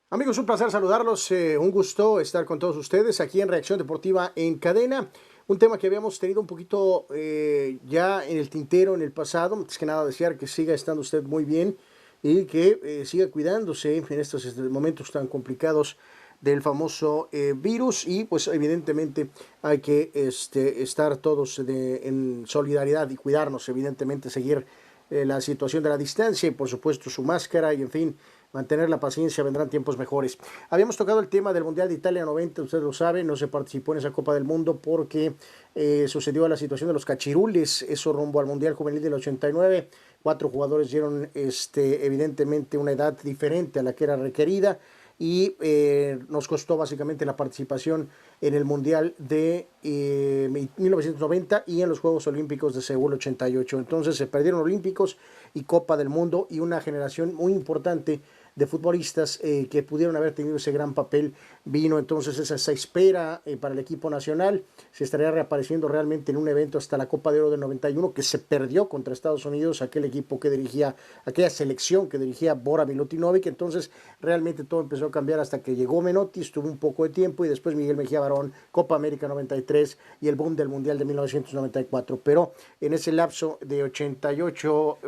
Amigos, un placer saludarlos, un gusto estar con todos ustedes aquí en Reacción Deportiva en Cadena. Un tema que habíamos tenido un poquito ya en el tintero en el pasado. Antes que nada, desear que siga estando usted muy bien y que siga cuidándose en estos momentos tan complicados del famoso virus. Y pues evidentemente hay que estar todos en solidaridad y cuidarnos, evidentemente seguir la situación de la distancia y por supuesto su máscara y en fin, mantener la paciencia, vendrán tiempos mejores. Habíamos tocado el tema del Mundial de Italia 90, usted lo sabe, no se participó en esa Copa del Mundo porque sucedió la situación de los cachirules, eso rumbo al Mundial Juvenil del 89. Cuatro jugadores dieron evidentemente una edad diferente a la que era requerida y nos costó básicamente la participación en el Mundial de 1990 y en los Juegos Olímpicos de Seúl 88. Entonces se perdieron Olímpicos y Copa del Mundo y una generación muy importante de futbolistas que pudieron haber tenido ese gran papel vino. Entonces esa espera para el equipo nacional se estaría reapareciendo realmente en un evento hasta la Copa de Oro del 91 que se perdió contra Estados Unidos, aquel equipo que dirigía, aquella selección que dirigía Bora Milutinovic. Entonces realmente todo empezó a cambiar hasta que llegó Menotti, estuvo un poco de tiempo y después Miguel Mejía Barón, Copa América 93 y el boom del Mundial de 1994. Pero en ese lapso de 88,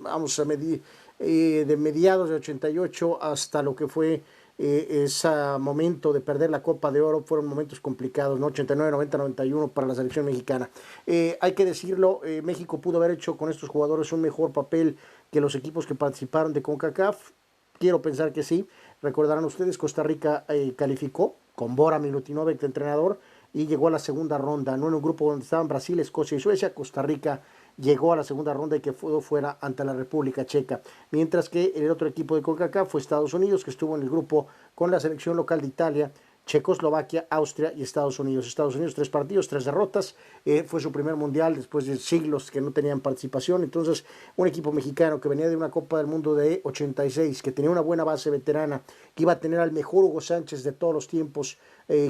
vamos a medir de mediados de 88 hasta lo que fue ese momento de perder la Copa de Oro, fueron momentos complicados, ¿no? 89, 90, 91 para la selección mexicana. Hay que decirlo, México pudo haber hecho con estos jugadores un mejor papel que los equipos que participaron de CONCACAF. Quiero pensar que sí. Recordarán ustedes, Costa Rica calificó con Bora Milutinovic de entrenador y llegó a la segunda ronda, no en un grupo donde estaban Brasil, Escocia y Suecia. Costa Rica llegó a la segunda ronda y que fue fuera ante la República Checa. Mientras que el otro equipo de CONCACAF fue Estados Unidos, que estuvo en el grupo con la selección local de Italia, Checoslovaquia, Austria y Estados Unidos. Estados Unidos, 3 partidos, 3 derrotas. Fue su primer mundial después de siglos que no tenían participación. Entonces, un equipo mexicano que venía de una Copa del Mundo de 86, que tenía una buena base veterana, que iba a tener al mejor Hugo Sánchez de todos los tiempos,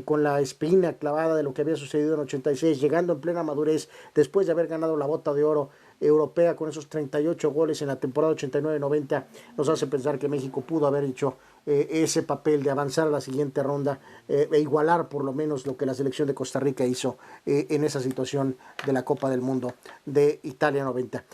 con la espina clavada de lo que había sucedido en 86, llegando en plena madurez, después de haber ganado la bota de oro europea con esos 38 goles en la temporada 89-90, nos hace pensar que México pudo haber hecho ese papel de avanzar a la siguiente ronda e igualar por lo menos lo que la selección de Costa Rica hizo en esa situación de la Copa del Mundo de Italia 90.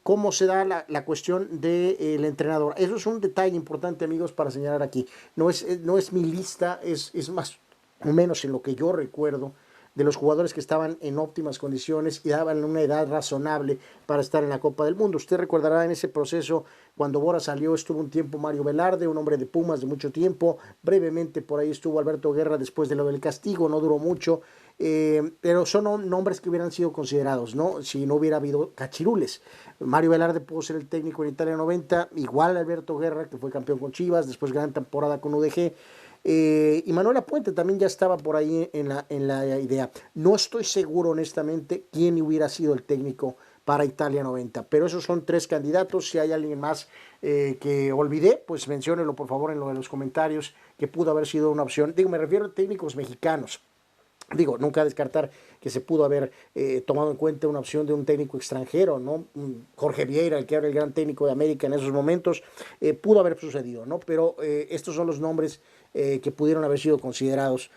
¿Cómo se da la cuestión del entrenador? Eso es un detalle importante, amigos, para señalar aquí. No es mi lista, es más o menos en lo que yo recuerdo de los jugadores que estaban en óptimas condiciones y daban una edad razonable para estar en la Copa del Mundo. Usted recordará en ese proceso, cuando Bora salió, estuvo un tiempo Mario Velarde, un hombre de Pumas de mucho tiempo, brevemente por ahí estuvo Alberto Guerra después de lo del castigo, no duró mucho, pero son nombres que hubieran sido considerados, ¿no? Si no hubiera habido cachirules. Mario Velarde pudo ser el técnico en Italia 90, igual Alberto Guerra, que fue campeón con Chivas, después gran temporada con UDG. Y Manuela Puente también ya estaba por ahí en la idea. No estoy seguro, honestamente, quién hubiera sido el técnico para Italia 90, pero esos son 3 candidatos. Si hay alguien más que olvidé, pues menciónelo por favor en lo de los comentarios, que pudo haber sido una opción. Digo, me refiero a técnicos mexicanos. Digo, nunca descartar que se pudo haber tomado en cuenta una opción de un técnico extranjero, ¿no? Jorge Vieira, el que era el gran técnico de América en esos momentos, pudo haber sucedido, ¿no? Pero estos son los nombres que pudieron haber sido considerados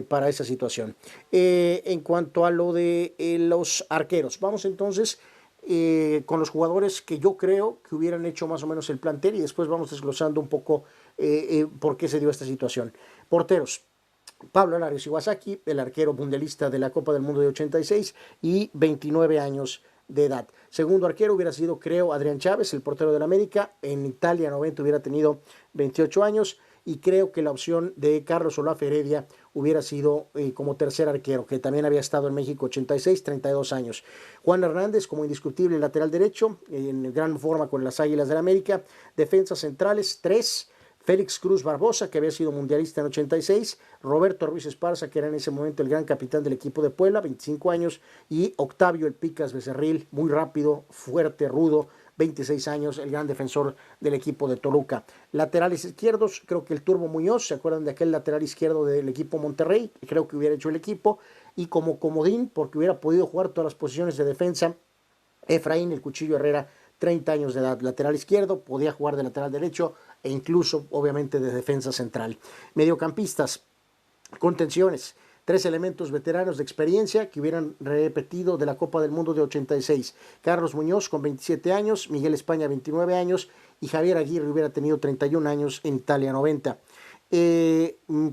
para esa situación. En cuanto a lo de los arqueros, vamos entonces con los jugadores que yo creo que hubieran hecho más o menos el plantel y después vamos desglosando un poco por qué se dio esta situación. Porteros. Pablo Larios Iwasaki, el arquero mundialista de la Copa del Mundo de 86 y 29 años de edad. Segundo arquero hubiera sido, creo, Adrián Chávez, el portero del América. En Italia 90 hubiera tenido 28 años. Y creo que la opción de Carlos Olaf Heredia hubiera sido como tercer arquero, que también había estado en México 86, 32 años. Juan Hernández como indiscutible lateral derecho, en gran forma con las Águilas del América. Defensas centrales, 3. Félix Cruz Barbosa, que había sido mundialista en 86, Roberto Ruiz Esparza, que era en ese momento el gran capitán del equipo de Puebla, 25 años, y Octavio El Picas Becerril, muy rápido, fuerte, rudo, 26 años, el gran defensor del equipo de Toluca. Laterales izquierdos, creo que el Turbo Muñoz, ¿se acuerdan de aquel lateral izquierdo del equipo Monterrey? Creo que hubiera hecho el equipo, y como comodín, porque hubiera podido jugar todas las posiciones de defensa, Efraín El Cuchillo Herrera, 30 años de edad, lateral izquierdo, podía jugar de lateral derecho e incluso, obviamente, de defensa central. Mediocampistas, contenciones, 3 elementos veteranos de experiencia que hubieran repetido de la Copa del Mundo de 86. Carlos Muñoz con 27 años, Miguel España 29 años y Javier Aguirre hubiera tenido 31 años en Italia 90.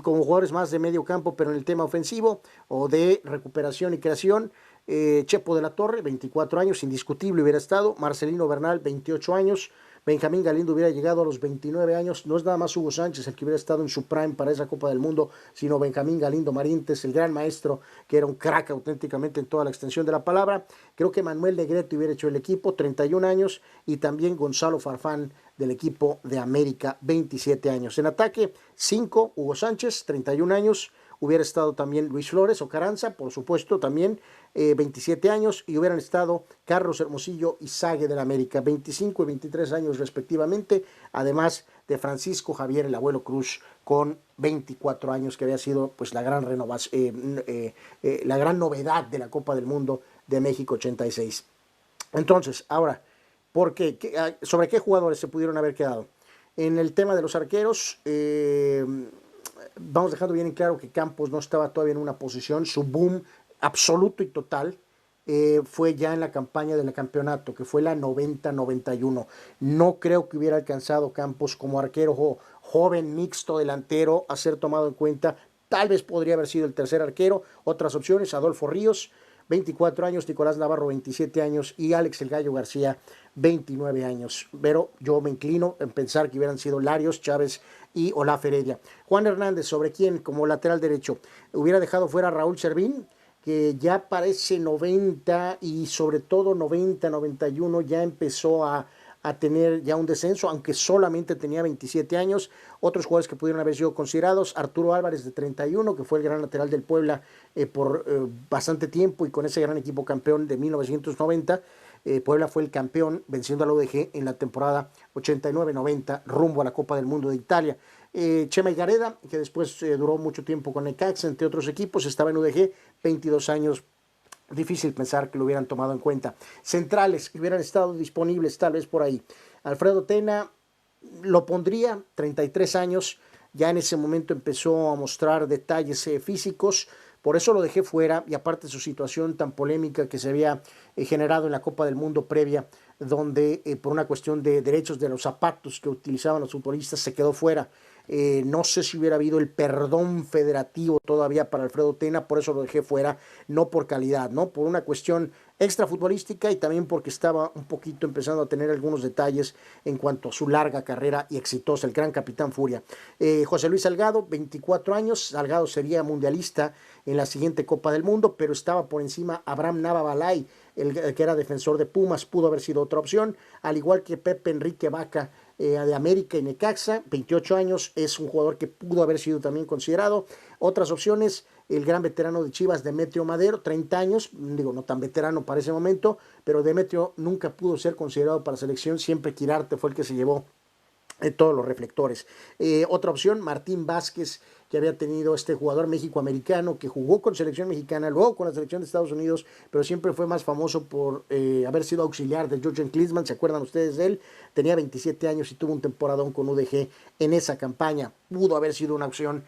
Como jugadores más de medio campo, pero en el tema ofensivo o de recuperación y creación, Chepo de la Torre, 24 años, indiscutible hubiera estado. Marcelino Bernal, 28 años. Benjamín Galindo hubiera llegado a los 29 años. No es nada más Hugo Sánchez el que hubiera estado en su prime para esa Copa del Mundo, sino Benjamín Galindo Marientes, el gran maestro, que era un crack auténticamente en toda la extensión de la palabra. Creo que Manuel Negrete hubiera hecho el equipo, 31 años, y también Gonzalo Farfán del equipo de América, 27 años. En ataque, 5, Hugo Sánchez, 31 años. Hubiera estado también Luis Flores o Carranza, por supuesto, también 27 años, y hubieran estado Carlos Hermosillo y Sague del América, 25 y 23 años respectivamente, además de Francisco Javier el Abuelo Cruz con 24 años, que había sido pues la gran renovación, la gran novedad de la Copa del Mundo de México 86. Entonces, ahora, ¿sobre qué jugadores se pudieron haber quedado? En el tema de los arqueros, vamos dejando bien en claro que Campos no estaba todavía en una posición. Su boom absoluto y total fue ya en la campaña del campeonato, que fue la 90-91. No creo que hubiera alcanzado Campos como arquero joven, mixto, delantero, a ser tomado en cuenta. Tal vez podría haber sido el tercer arquero. Otras opciones, Adolfo Ríos, 24 años, Nicolás Navarro, 27 años, y Alex El Gallo García, 29 años. Pero yo me inclino en pensar que hubieran sido Larios, Chávez y Olaf Heredia. Juan Hernández, ¿sobre quién? Como lateral derecho. Hubiera dejado fuera a Raúl Servín, que ya parece 90 y sobre todo 90-91 ya empezó a tener ya un descenso, aunque solamente tenía 27 años. Otros jugadores que pudieron haber sido considerados, Arturo Álvarez de 31, que fue el gran lateral del Puebla por bastante tiempo y con ese gran equipo campeón de 1990. Puebla fue el campeón venciendo a la UDG en la temporada 89-90 rumbo a la Copa del Mundo de Italia. Chema Higareda, que después duró mucho tiempo con Necaxa, entre otros equipos, estaba en UDG, 22 años. Difícil pensar que lo hubieran tomado en cuenta. Centrales que hubieran estado disponibles tal vez por ahí. Alfredo Tena lo pondría, 33 años, ya en ese momento empezó a mostrar detalles físicos, por eso lo dejé fuera, y aparte su situación tan polémica que se había generado en la Copa del Mundo previa, donde por una cuestión de derechos de los zapatos que utilizaban los futbolistas se quedó fuera. No sé si hubiera habido el perdón federativo todavía para Alfredo Tena, por eso lo dejé fuera, no por calidad, ¿no? Por una cuestión extrafutbolística y también porque estaba un poquito empezando a tener algunos detalles en cuanto a su larga carrera y exitosa, el gran capitán Furia. José Luis Salgado, 24 años, Salgado sería mundialista en la siguiente Copa del Mundo, pero estaba por encima Abraham Nava Balay, el que era defensor de Pumas, pudo haber sido otra opción, al igual que Pepe Enrique Vaca, de América y Necaxa, 28 años, es un jugador que pudo haber sido también considerado. Otras opciones, el gran veterano de Chivas, Demetrio Madero, 30 años, digo, no tan veterano para ese momento, pero Demetrio nunca pudo ser considerado para selección, siempre Quirarte fue el que se llevó todos los reflectores. Otra opción, Martín Vázquez, que había tenido este jugador mexicoamericano que jugó con selección mexicana, luego con la selección de Estados Unidos, pero siempre fue más famoso por haber sido auxiliar de Jürgen Klinsmann, ¿se acuerdan ustedes de él? Tenía 27 años y tuvo un temporadón con UDG en esa campaña, pudo haber sido una opción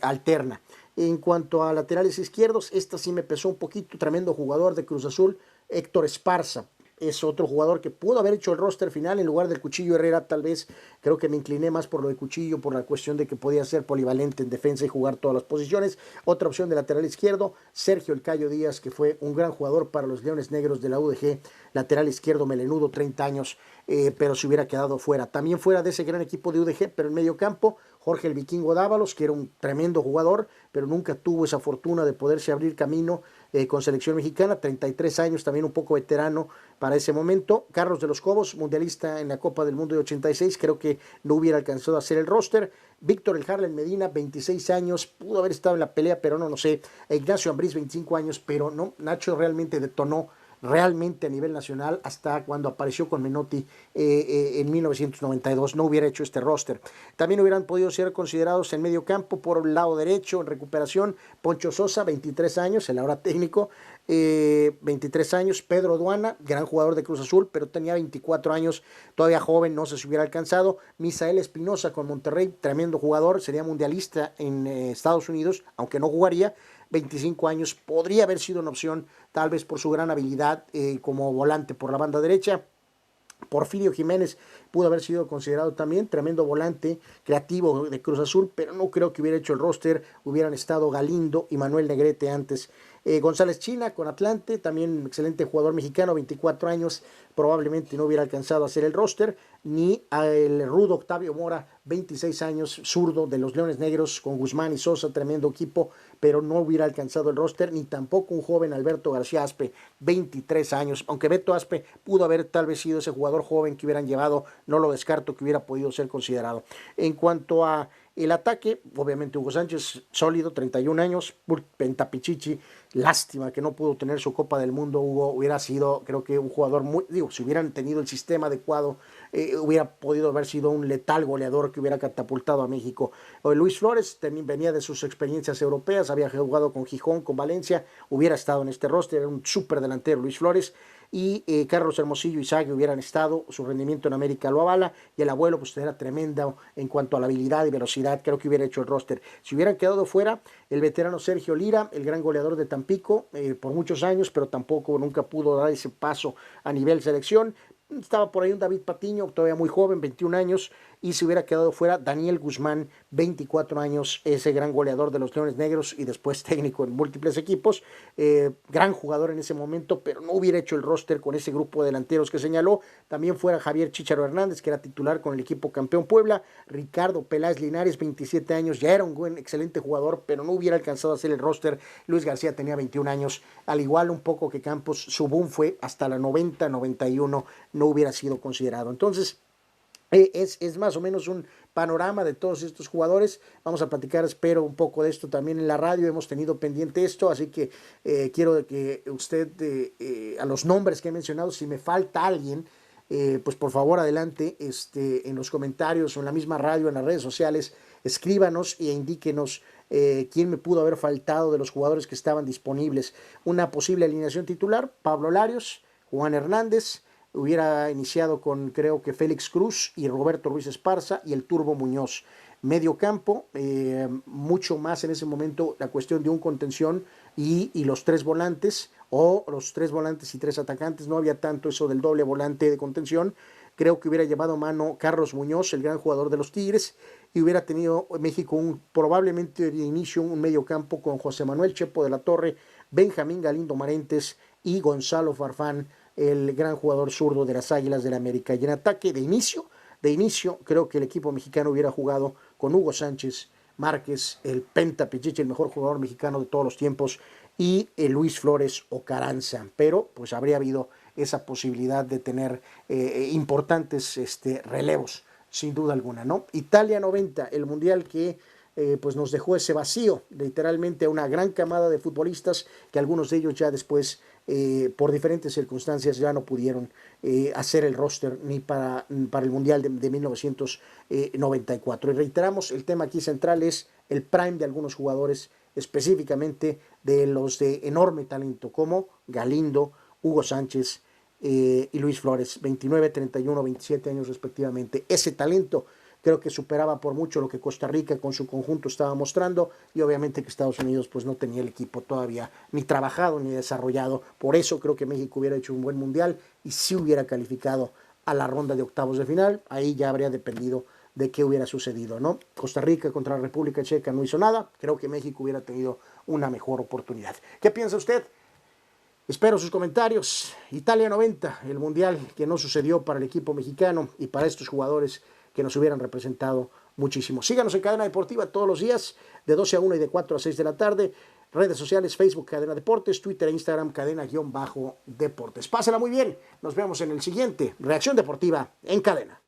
alterna. En cuanto a laterales izquierdos, esta sí me pesó un poquito, tremendo jugador de Cruz Azul, Héctor Esparza. Es otro jugador que pudo haber hecho el roster final en lugar del Cuchillo Herrera, tal vez. Creo que me incliné más por lo de Cuchillo, por la cuestión de que podía ser polivalente en defensa y jugar todas las posiciones. Otra opción de lateral izquierdo, Sergio El Cayo Díaz, que fue un gran jugador para los Leones Negros de la UDG, lateral izquierdo melenudo, 30 años, pero se hubiera quedado fuera. También fuera de ese gran equipo de UDG, pero en medio campo, Jorge el Vikingo Dávalos, que era un tremendo jugador, pero nunca tuvo esa fortuna de poderse abrir camino con selección mexicana, 33 años, también un poco veterano para ese momento. Carlos de los Cobos, mundialista en la Copa del Mundo de 86, creo que no hubiera alcanzado a hacer el roster. Víctor El Harlen Medina, 26 años, pudo haber estado en la pelea, pero no sé. Ignacio Ambriz, 25 años, pero no, Nacho realmente detonó realmente a nivel nacional hasta cuando apareció con Menotti en 1992. No hubiera hecho este roster. También hubieran podido ser considerados en medio campo por el lado derecho, en recuperación, Poncho Sosa, 23 años, el ahora técnico, 23 años. Pedro Duana, gran jugador de Cruz Azul, pero tenía 24 años, todavía joven, no sé si hubiera alcanzado. Misael Espinosa con Monterrey, tremendo jugador, sería mundialista en Estados Unidos, aunque no jugaría. 25 años, podría haber sido una opción, tal vez por su gran habilidad como volante por la banda derecha. Porfirio Jiménez pudo haber sido considerado también, tremendo volante creativo de Cruz Azul, pero no creo que hubiera hecho el roster, hubieran estado Galindo y Manuel Negrete antes. González China con Atlante, también excelente jugador mexicano, 24 años, probablemente no hubiera alcanzado a hacer el roster, ni el rudo Octavio Mora, 26 años, zurdo de los Leones Negros con Guzmán y Sosa, tremendo equipo, pero no hubiera alcanzado el roster, ni tampoco un joven Alberto García Aspe, 23 años, aunque Beto Aspe pudo haber tal vez sido ese jugador joven que hubieran llevado, no lo descarto que hubiera podido ser considerado. En cuanto a el ataque, obviamente Hugo Sánchez, sólido, 31 años, Pentapichichi, lástima que no pudo tener su Copa del Mundo. Hugo hubiera sido, creo que un jugador muy, digo, si hubieran tenido el sistema adecuado, hubiera podido haber sido un letal goleador que hubiera catapultado a México. Luis Flores también venía de sus experiencias europeas, había jugado con Gijón, con Valencia, hubiera estado en este roster, era un súper delantero Luis Flores. Y Carlos Hermosillo y Sague hubieran estado, su rendimiento en América lo avala, y el abuelo pues era tremenda en cuanto a la habilidad y velocidad, creo que hubiera hecho el roster. Si hubieran quedado fuera, el veterano Sergio Lira, el gran goleador de Tampico, por muchos años, pero tampoco nunca pudo dar ese paso a nivel selección. Estaba por ahí un David Patiño, todavía muy joven, 21 años, y se hubiera quedado fuera Daniel Guzmán, 24 años, ese gran goleador de los Leones Negros y después técnico en múltiples equipos, gran jugador en ese momento, pero no hubiera hecho el roster con ese grupo de delanteros que señaló. También fuera Javier Chicharo Hernández, que era titular con el equipo campeón Puebla, Ricardo Peláez Linares, 27 años, ya era un buen, excelente jugador, pero no hubiera alcanzado a hacer el roster. Luis García tenía 21 años, al igual un poco que Campos, su boom fue hasta la 90-91, no hubiera sido considerado. Entonces, es más o menos un panorama de todos estos jugadores. Vamos a platicar, espero, un poco de esto también en la radio. Hemos tenido pendiente esto, así que quiero que usted, a los nombres que he mencionado, si me falta alguien, pues por favor adelante en los comentarios o en la misma radio, en las redes sociales, escríbanos e indíquenos quién me pudo haber faltado de los jugadores que estaban disponibles. Una posible alineación titular: Pablo Larios, Juan Hernández. Hubiera iniciado con, creo que Félix Cruz y Roberto Ruiz Esparza y el Turbo Muñoz. Medio campo, mucho más en ese momento la cuestión de un contención y los tres volantes, o los tres volantes y tres atacantes. No había tanto eso del doble volante de contención. Creo que hubiera llevado mano Carlos Muñoz, el gran jugador de los Tigres, y hubiera tenido México probablemente de inicio un medio campo con José Manuel Chepo de la Torre, Benjamín Galindo Marentes y Gonzalo Farfán, el gran jugador zurdo de las Águilas del la América. Y en ataque de inicio, creo que el equipo mexicano hubiera jugado con Hugo Sánchez, Márquez, el Penta Pichichi, el mejor jugador mexicano de todos los tiempos, y Luis Flores o Carranza. Pero pues habría habido esa posibilidad de tener importantes relevos, sin duda alguna, ¿no? Italia 90, el mundial que pues nos dejó ese vacío, literalmente a una gran camada de futbolistas que algunos de ellos ya después, por diferentes circunstancias, ya no pudieron hacer el roster ni para el Mundial de 1994. Y reiteramos, el tema aquí central es el prime de algunos jugadores, específicamente de los de enorme talento, como Galindo, Hugo Sánchez y Luis Flores, 29, 31, 27 años respectivamente. Ese talento creo que superaba por mucho lo que Costa Rica con su conjunto estaba mostrando, y obviamente que Estados Unidos pues no tenía el equipo todavía ni trabajado ni desarrollado. Por eso creo que México hubiera hecho un buen mundial y sí hubiera calificado a la ronda de octavos de final. Ahí ya habría dependido de qué hubiera sucedido, ¿no? Costa Rica contra la República Checa no hizo nada. Creo que México hubiera tenido una mejor oportunidad. ¿Qué piensa usted? Espero sus comentarios. Italia 90, el mundial que no sucedió para el equipo mexicano y para estos jugadores que nos hubieran representado muchísimo. Síganos en Cadena Deportiva todos los días, de 12 a 1 y de 4 a 6 de la tarde. Redes sociales, Facebook, Cadena Deportes, Twitter e Instagram, Cadena-Deportes. Pásala muy bien. Nos vemos en el siguiente Reacción Deportiva en Cadena.